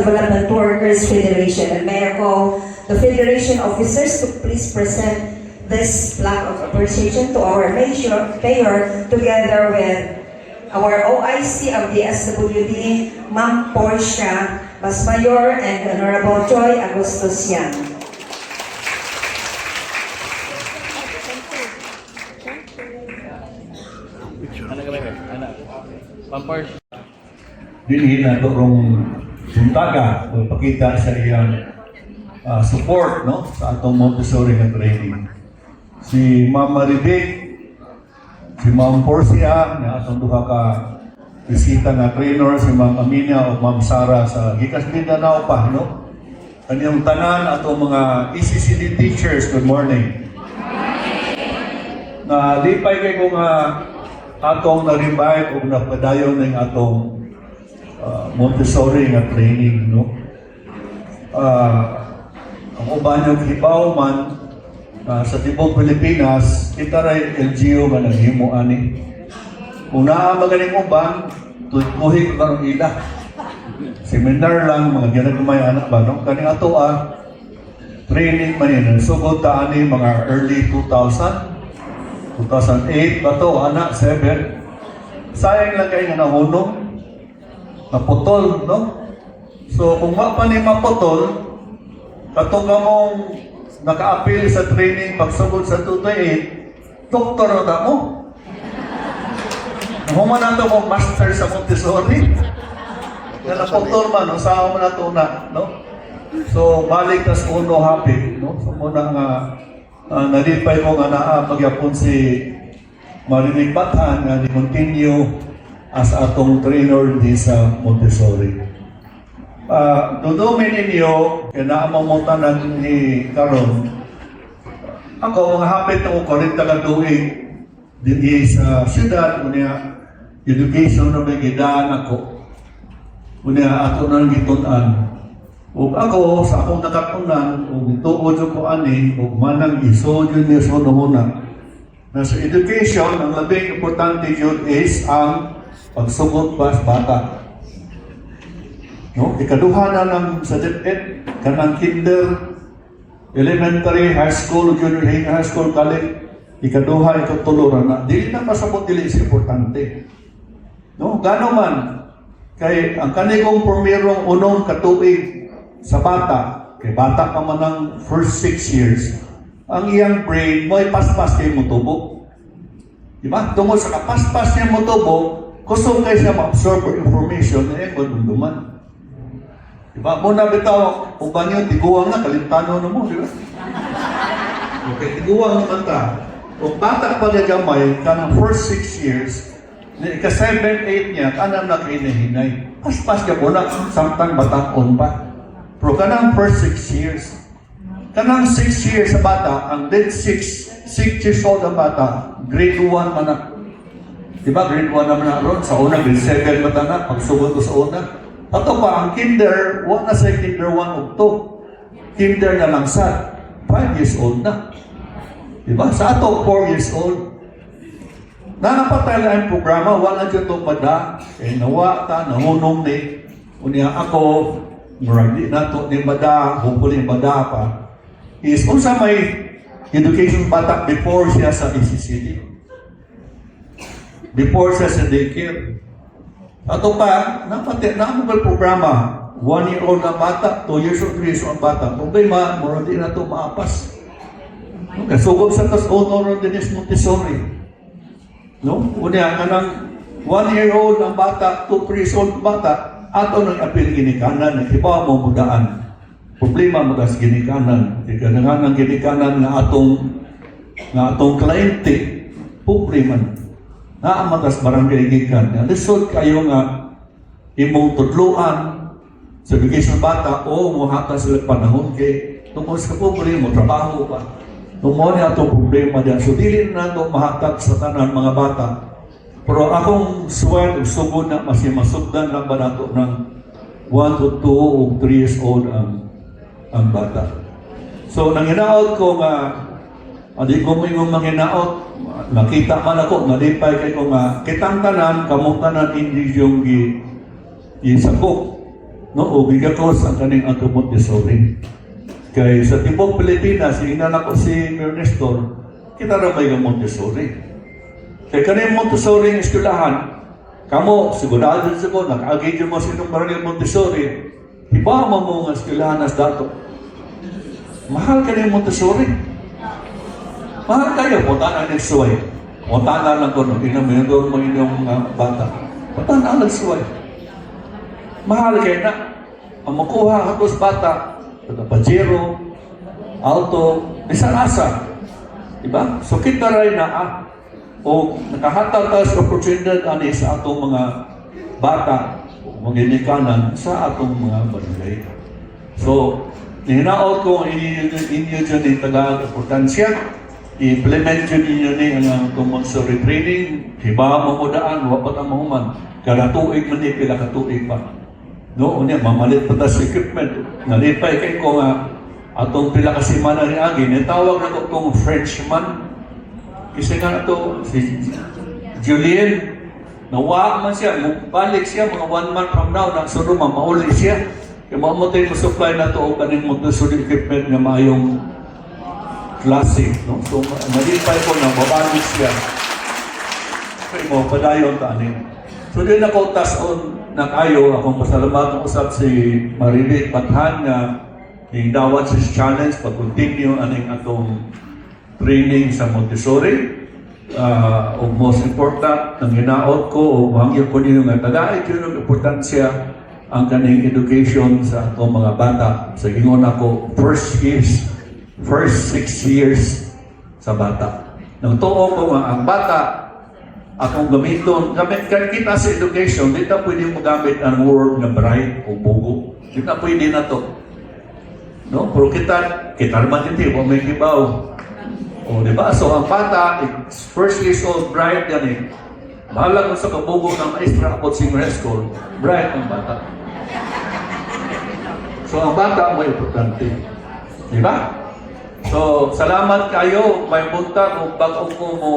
Development Workers Federation. And may I call the Federation officers to please present this plaque of appreciation to our mayor together with our OIC of the SWD, Ma'am Portia Basmayor and Honorable Joy Agustosian. Dinhin na itong suntaga magpakita sa iyang support, no, sa atong Montessori nga training. Si Ma'am Maribig, si Ma'am Porcia, na atong duha ka bisita nga trainer, si Ma'am Aminia o Ma'am Sara sa gikas Mindanao pa, no? Kaniyang tanan atong mga ECCD teachers, good morning. Na lipay kay kung atong na-revive o napadayon ng atong Montessori nga training, no? Ang uban yung hibaw man sa tibok Pilipinas, kita rin LGU nga naghimo ani. Kung magaling uban, tukuhi ko karong ila. Seminar lang, mga ginagumay anak ba, no? Kaning ato training man yun. Sugod ta ani mga early 2000, 2008 ba to, anak, 7. Sayang lang kayo nga nahunong, naputol, no? So, kung pa ni maputol, katong ka mong naka-appeal sa training pagsugod sa 228, doktor na mo. Human na ito mong master sa Montessori. Na naputol man, no? Saan mo na ito na, no? So, balik tas uno happy, no? So, muna nga, nalipay mo nga magyapon si Marinig Batan nga continue as atong trainer din sa Montessori. Dudumi ninyo, kaya naamamutan ni Karon, ako, hapit na ko 40 kaduig din sa syudad, unya education na may gidaan ako. Unya ato nang gitunan. Ug ako, sa akong nakatunan, ug ituod ko ani, ug manang isodyo niya sa una. Na sa education, ang labing importante yun is ang pagsugot pa sa bata. No? Ikaduha na ng sa DepEd, kanang kinder, elementary, high school, junior high school, college, ikaduha, ikatuloran na. Dili na pasabot, dili is importante. No? Gano man, kay ang kanigong pumirong unong katuig sa bata, kay bata pa man ng first 6 years, ang iyang brain mo ay paspas kayo mutubo. Diba? Tungkol sa kapaspas niya mutubo, kusong kayo siya ma-absorb information na yung magdunduman. Diba? Muna bitaw, kung ba niyo, tiguang na, kalintano na mo, diba? Okay, tiguang naman ta. Kung bata pa niya gamay, kanang first 6 years, ika-7, 8 niya, kanang nakinahinay. Paspas ka po na, samtang batakon pa. Pero kanang first 6 years, kanang 6 years sa bata, ang dead 6 years old ang bata, grade 1 man na. Diba, grade 1 naman na ron, sa una, grade 7 mata na, pagsugod ko sa una. Ato pa, ang kinder, na sa kinder 1 o 2. Kinder na lang sa 5 years old na. Diba, sa ato, 4 years old. Nanapatay lang ang programa, wala dyan itong bada, nawa ta, nahunong ni, unya ako, murag di na ito, ni bada, hopefully bada pa, is kung sa may education bata before siya sa ECCD. Before siya sa daycare. Ato pa, napatay programa, 1-year-old na bata, 2 years old, 3 years old bata. Problema, murag di na ito maapas. Kasugod sa tas honor din is Montessori. No? Unya, kanang 1-year-old ang bata, 2 years old bata, ato nang apil ginikanan, iba mo mudaan. Problema mo gas ginikanan. Kanang ang ginikanan na atong kliyente, problema. Naamatas barangay gikan. Lisod kayo nga imong tudluan sa bigay sa bata o muhata sila panahon kay tungkol sa problema mo, trabaho pa. Tungkol niya itong problema diyan. So, dili na ito mahatag sa tanan mga bata. Pero akong sweat, sugod na, masugdan lang ba nato ng 1 to 2 o 3 years old ang bata. So, nanginaot ko nga, hindi ko may manginaot, nakita man ako, nalipay kayo ko nga, kitang tanan, kamong tanan, hindi yung isabok. no, o gigakos ang kaning ato Montessori. Kay sa tibok Pilipinas, ingnan ako si Ernestor, kita na may Montessori. Kay kaning Montessori ng eskwelahan, kamo, sigurado sa ko, nag-agi mo sa inyong maraming Montessori, iba mo nga eskwelahan as dato. Mahal ka ng Montessori. Mahal kayo, punta na nagsuway. Punta na lang ko, inaminador mo inyong bata. Punta na nagsuway. Mahal kayo na. Ang makuha ako sa bata, Pajero, Alto, isa-asa. Diba? So kita rin na, o nakahataw tayo sa opportunity ani sa atong mga bata, maginikanan sa atong mga barangay. So, hinaot ko inyo dyan yung taga-importansya, i-implement yun ninyo ni ang atong Montessori training, hiba mo mo daan, wapat ang mahuman, kada tuig man pila ka tuig pa. No, unya mamalit pa ta sa equipment. Nalipay kay ko nga atong pila ka semana ni agi, nitawag na ko tong Frenchman. Kasi nga ito, si Julien, nawa man siya, balik siya mga 1 month from now, nagsunod mauli siya. Kaya mamatay mo supply na ito o kaning Montessori equipment na mayong klase. No? So, nalipay ko na mabalik siya. Kaya mo, padayon ta anin. So, din ako tas-on na kayo, akong pasalamat ng usap si Maribit Pathan na yung dawat sa challenge, pag-continue aning atong training sa Montessori. O most important, ang hinaot ko, o hanggang ko niyo nga tagaay ko yung importansya ang kaning education sa atong mga bata. Sa gingon ako, first 6 years sa bata. Nang tuo ko nga, ang bata, akong gamiton, gamit kita sa education, di na pwede mo gamit ang word na bright o bugo. Di na pwede na to. No? Pero kita naman hindi, kung may kibaw. O, di ba? So, ang bata, first years old, bright yan eh. Bahala ko sa kabugo ng maestra ako sa high school, bright ang bata. So, ang bata mo importante. Di ba? So, salamat kayo. May punta kung bago ko mo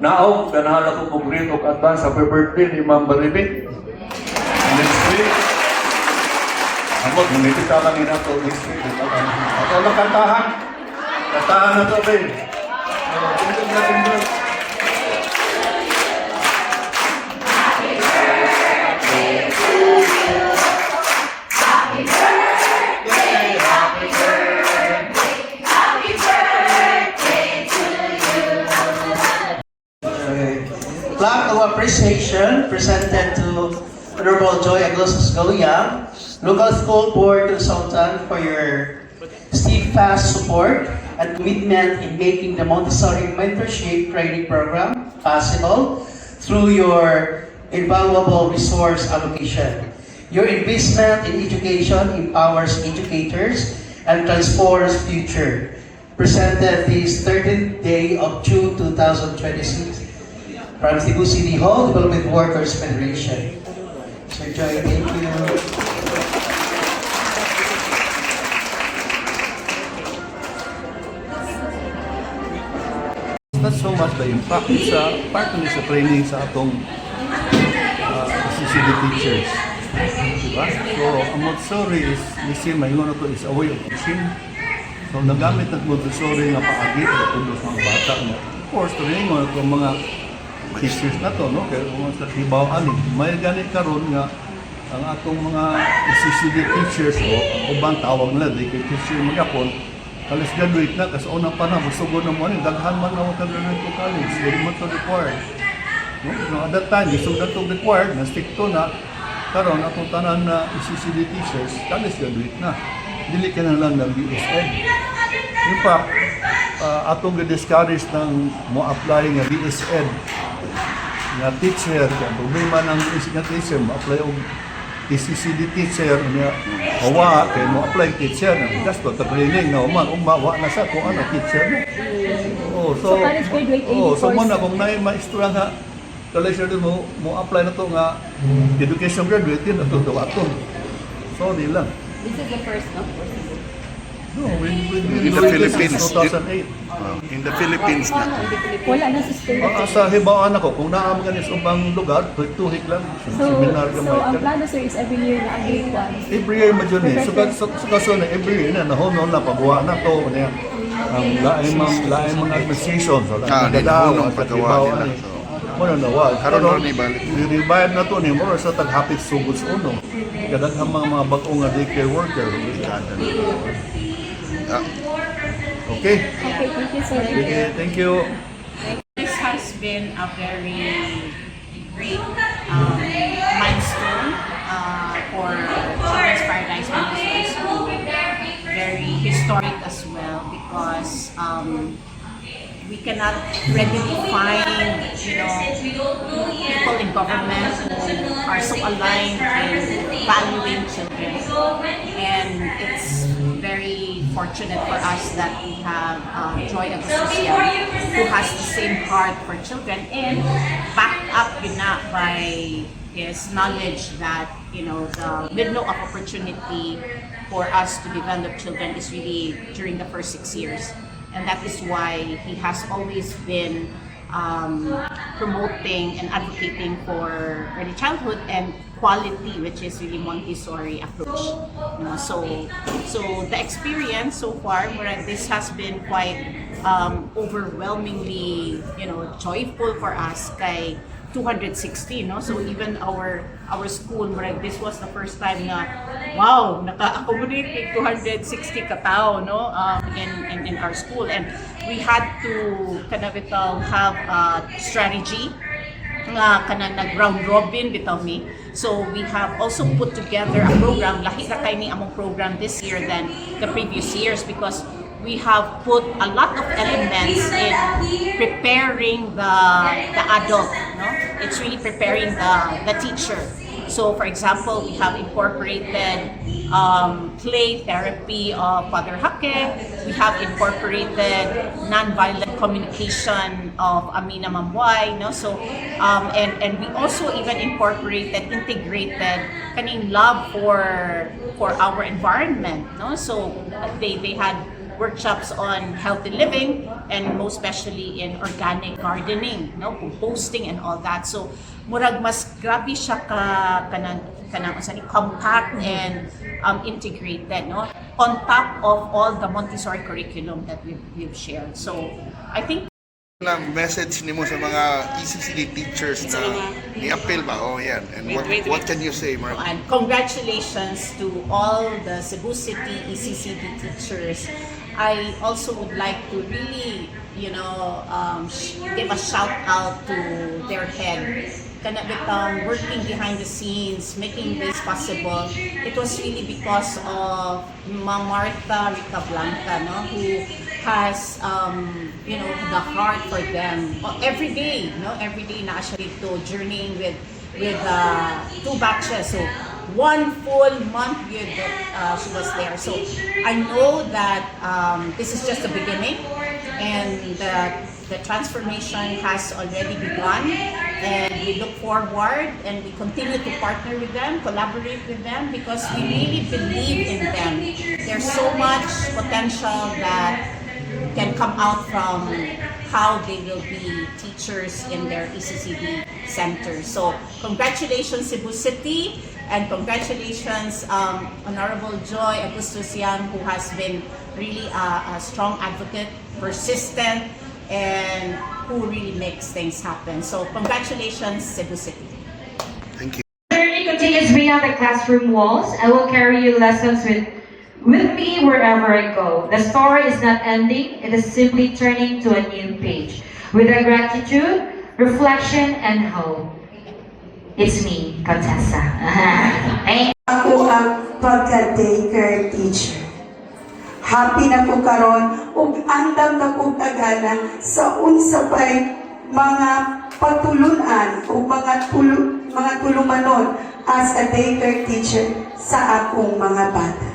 naong, ganahan ako mong greet of advance happy birthday ni Ma'am Baribit. Next week. Amot, nangipita lang ina to next week. Ako lang kantahan. Kantahan na to, babe. Tindog na tindog. Plaque of appreciation presented to Honorable Joy Agosos Goyang, Local School Board Consultant, for your steadfast support and commitment in making the Montessori Mentorship Training Program possible through your invaluable resource allocation. Your investment in education empowers educators and transforms future. Presented this 13th day of June 2026. From Cebu City Hall, Development Workers Federation. Sir Joy, thank you. Not so much the impact sa part ni sa training sa atong CCD teachers. Diba? So, ang Montessori is, listen, mahingon na to is a way of teaching. So, nagamit ng Montessori nga paagi at tulos mga bata. Of course, training mo itong mga teachers na to, no? Kaya kung sa hibaw ani, may ganit karon nga ang atong mga CCD teachers o ubang tawag nila, di kay teacher magapon, college graduate na, kasi unang pa na, gusto na mo rin, daghan man na mag-graduate to college, hindi mo to required. No? So, at that time, gusto na to required, na stick to na, karon atong tanan na CCD teachers, college graduate na. Dili ka na lang ng BSN. In fact, atong discourage ng mo apply nga BSN nga teacher, kaya problema ng nga teacher, ma-apply og CCD teacher nga hawa, kaya mo apply teacher na gasto, training na umawa na sa kung ano teacher na. So mo na kung na maestro nga college mo apply na to nga education graduate yun, natutuwa to. Sorry lang. This is the first, no? No, we've In the been doing this Philippines. since 2008. In the Philippines na. Wala na sa state. Sa hibawaan ako, kung naam ka sa ubang lugar, tuhik lang. So, Seminar ka ang may plano sir is every year na ang grade 1. every year mo dyan eh. So kaso na every year na, nahonon na, pagbuha na to. Ano yan. Ang laing mga administration. So, Ninahunong paggawa nila. Muna na, wag. Karon ron ibalik. I-revive na to ni Moro sa taghapit sugod sa uno. Kadaghang mga bagong nga daycare worker. Okay? Okay, thank you sir. Sige, thank you. This has been a very great milestone for Children's Paradise Montessori School. Very historic as well because we cannot readily find, people in government who are so aligned in valuing children. And it's very fortunate for us that we have Joy Agustosian who has the same heart for children and backed up by his knowledge that the window of opportunity for us to develop children is really during the first 6 years, and that is why he has always been promoting and advocating for early childhood and quality, which is really Montessori approach. So the experience so far, this has been quite overwhelmingly, joyful for us. Kay 260, no? So even our school, this was the first time na, wow, naka-accommodate with 260 katao, no? In our school, and we had to have a strategy nga nag-round robin bitaw mi. So we have also put together a program, lahi ra kay ni among program this year than the previous years because we have put a lot of elements in preparing the adult, no? It's really preparing the teacher. So for example, we have incorporated play therapy of Father Hake. We have incorporated nonviolent communication of Amina Mamway, no? So and we also even integrated kaning love for our environment, no? So they had workshops on healthy living and most especially in organic gardening, no, composting and all that. So murag mas grabe siya kanang compact and integrated, no, on top of all the Montessori curriculum that we've shared. So I think Lang message nimo sa mga ECCD teachers na ni-appeal ba? Oh, yan. And what can you say, Mark? and congratulations to all the Cebu City ECCD teachers. I also would like to really, give a shout out to their head. Working behind the scenes, making this possible. It was really because of Ma'am Martha Rica Blanca, no, who has, the heart for them every day, na actually to journeying with 2 batches. So 1 full month that she was there. So I know that this is just the beginning, and the transformation has already begun, and we look forward and we continue to partner with them, collaborate with them, because we really believe in them. There's so much potential that can come out from how they will be teachers in their ECCD center. So congratulations Cebu City, and congratulations Honorable Joy Agustosian, who has been really a strong advocate, persistent, and who really makes things happen. So congratulations Cebu City. Thank you. Journey continues beyond the classroom walls. I will carry you lessons with me wherever I go. The story is not ending, it is simply turning to a new page with a gratitude, reflection, and hope. It's me, Contessa. Ako ang pagka-daycare teacher. Happy na ko karon ug andam na kong tagana sa unsa pay mga patulunan o mga tulumanon as a daycare teacher sa akong mga bata.